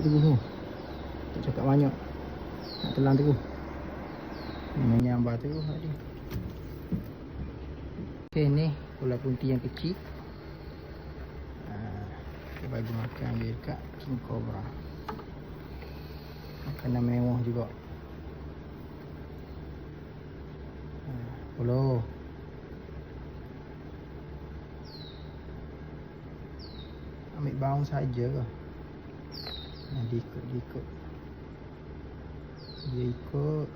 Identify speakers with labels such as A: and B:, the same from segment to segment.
A: Tu tak cakap banyak. Nak telan tu. Menyambar tu tadi. Okey, ni ular punti yang kecil. Kita bagi makan dia dekat king cobra. Makanan mewah juga. Follow. Ambil baung saja ke? Dia ikut. Dia ikut.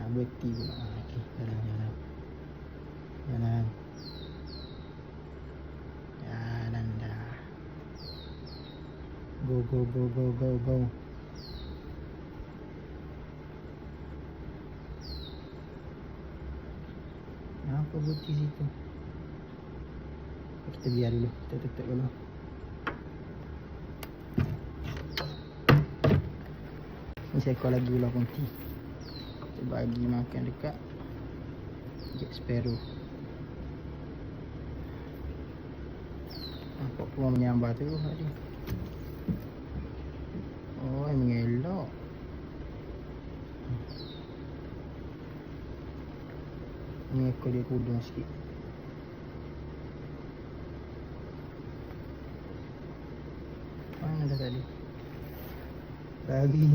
A: Berhenti pula. Okey, jalan. Jalan dah. Go. Apa berhenti situ? Kita biar dulu, kita tutup dulu. Ni seekor lagi ular punti. Kita bagi makan dekat Jack Sparrow. Nampak peluang menyambar tu tadi. Oh, mengelak. Ni ekor dia kudung sikit. Mana dah tadi? Lari.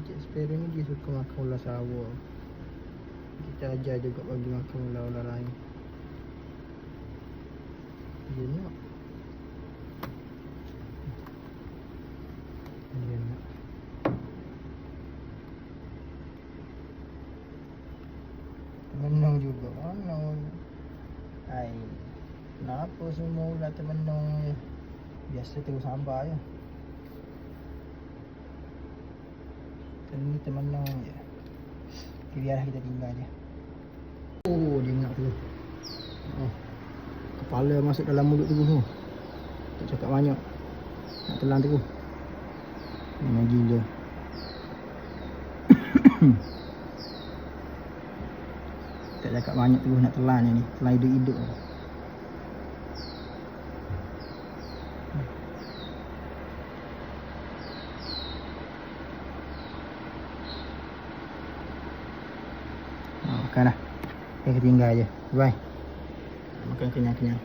A: Jack Sparrow ni dia suka makan ular sawah. Kita ajar juga bagi makan ular-ular lain. Dia nak. Menung juga. Hai. Kenapa semua ular termenung je? Biasa terus sambar je. Ni termenung je. Biarlah kita tinggal je. Oh, dia nak tu. Kepala masuk dalam mulut tu. Tak cakap banyak. Nak telan tu. Memang gila. Tak cakap banyak tu nak telan ni. Telan hidup-hidup. Makan dah. Kita tinggal je. Bye. Makan kenyang-kenyang.